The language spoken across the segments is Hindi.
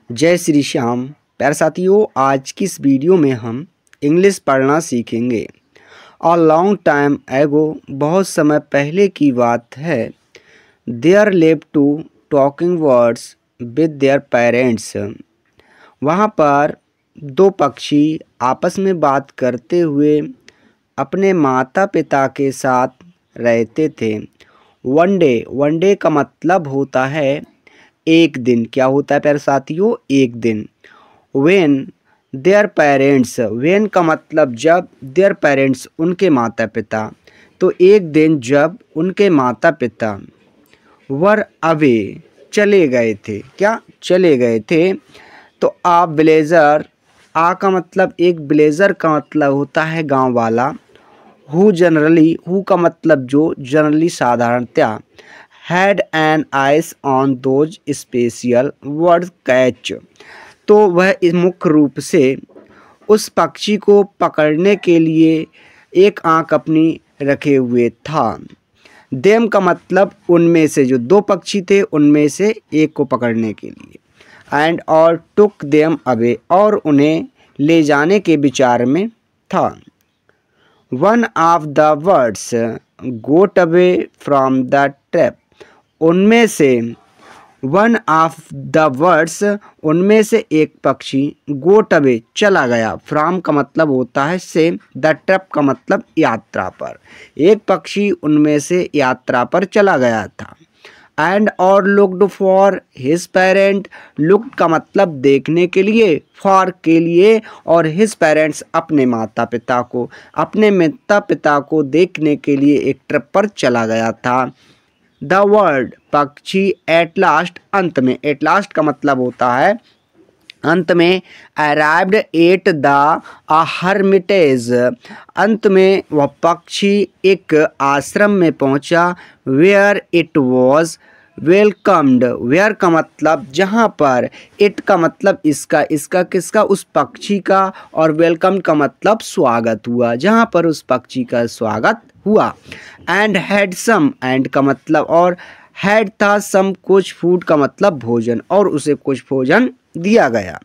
जय श्री श्याम। प्यारे साथियों, आज की इस वीडियो में हम इंग्लिश पढ़ना सीखेंगे। अ लॉन्ग टाइम एगो, बहुत समय पहले की बात है। There live two talking birds with their parents. वहाँ पर दो पक्षी आपस में बात करते हुए अपने माता पिता के साथ रहते थे। वन डे का मतलब होता है एक दिन। क्या होता है प्यारे साथियों? एक दिन। वेन देयर पेरेंट्स, वेन का मतलब जब, देयर पेरेंट्स उनके माता पिता। तो एक दिन जब उनके माता पिता वर अवे, चले गए थे। क्या चले गए थे? तो आ ब्लेजर, आ का मतलब एक, ब्लेजर का मतलब होता है गांव वाला। हु का मतलब जो, जनरली साधारणतया। Had an ice on those special word catch. तो वह मुख्य रूप से उस पक्षी को पकड़ने के लिए एक आंख अपनी रखे हुए था। देम का मतलब उनमें से, जो दो पक्षी थे उनमें से एक को पकड़ने के लिए। एंड और टुक देम अवे, और उन्हें ले जाने के विचार में था। One of the birds got away from the trap, उनमें से वन ऑफ द वर्ड्स, उनमें से एक पक्षी गोट अवे, चला गया। फ्रॉम का मतलब होता है से, द ट्रैप का मतलब यात्रा पर। एक पक्षी उनमें से यात्रा पर चला गया था। एंड और looked for his parent, looked का मतलब देखने के लिए, फॉर के लिए, और हिज पेरेंट्स अपने माता पिता को, अपने माता पिता को देखने के लिए एक ट्रिप पर चला गया था। द वर्ड पक्षी, एट लास्ट, अंत में। एट लास्ट का मतलब होता है अंत में। अराइव्ड एट द हर्मिटेज, अंत में वह पक्षी एक आश्रम में पहुंचा। Where it was welcomed, where का मतलब जहाँ पर, इट का मतलब इसका किसका, उस पक्षी का, और वेलकम का मतलब स्वागत हुआ, जहाँ पर उस पक्षी का स्वागत हुआ। एंड हैड सम, एंड का मतलब और, हैड था, सम कुछ, फूड का मतलब भोजन, और उसे कुछ भोजन दिया गया।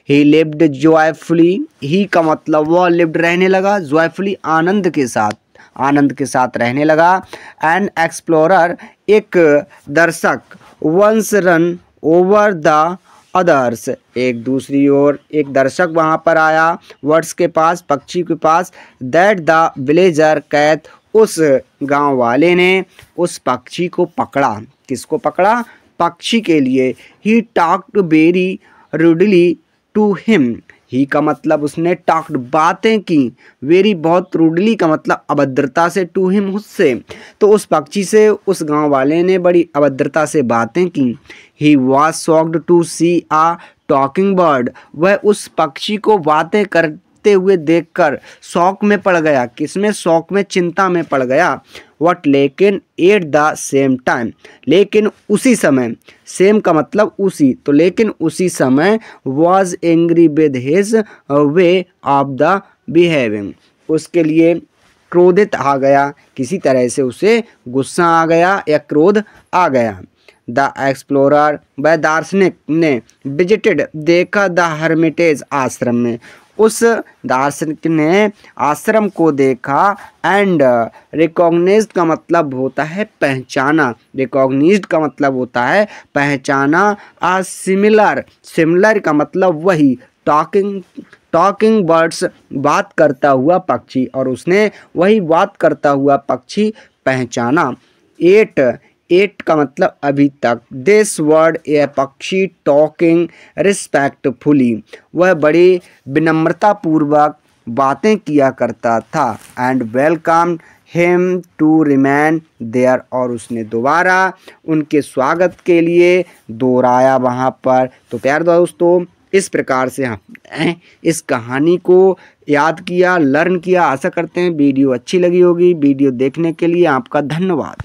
ही लिव्ड जॉयफुली, ही का मतलब वह लिव्ड रहने लगा, जॉयफुली आनंद के साथ, आनंद के साथ रहने लगा। एन एक्सप्लोरर, एक दर्शक, once ran over the others, एक दूसरी ओर एक दर्शक वहाँ पर आया, वर्ड्स के पास, पक्षी के पास। दैट द विलेजर कैट, उस गांव वाले ने उस पक्षी को पकड़ा। किसको पकड़ा? पक्षी के लिए। He talked very rudely to him, he का मतलब उसने, टॉक्ड बातें की, वेरी बहुत, रूडली का मतलब अभद्रता से, टू हिम उससे, तो उस पक्षी से उस गांव वाले ने बड़ी अभद्रता से बातें की। He was shocked to see a talking bird, वह उस पक्षी को बातें करते हुए देखकर शौक में पड़ गया। किसमें? शौक में, चिंता में पड़ गया। वट, लेकिन, एट द सेम टाइम, लेकिन उसी समय, सेम का मतलब उसी, तो लेकिन उसी समय, was angry with his way of the behaving, उसके लिए क्रोधित आ गया, किसी तरह से उसे गुस्सा आ गया या क्रोध आ गया। द एक्सप्लोरर, वह दार्शनिक ने, विजिटेड, देखा, द हर्मिटेज, आश्रम में, उस दार्शनिक ने आश्रम को देखा। एंड रिकॉग्नाइज्ड का मतलब होता है पहचाना, रिकॉग्नाइज्ड का मतलब होता है पहचाना। आ सिमिलर, सिमिलर का मतलब वही, टॉकिंग बर्ड्स, बात करता हुआ पक्षी, और उसने वही बात करता हुआ पक्षी पहचाना। एट का मतलब अभी तक। दिस वर्ड, यह पक्षी, टॉकिंग रिस्पेक्टफुली, वह बड़ी विनम्रता पूर्वक बातें किया करता था। And welcome him to remain there, और उसने दोबारा उनके स्वागत के लिए दोहराया वहाँ पर। तो प्यारे दोस्तों, इस प्रकार से हम इस कहानी को याद किया, लर्न किया। आशा करते हैं वीडियो अच्छी लगी होगी। वीडियो देखने के लिए आपका धन्यवाद।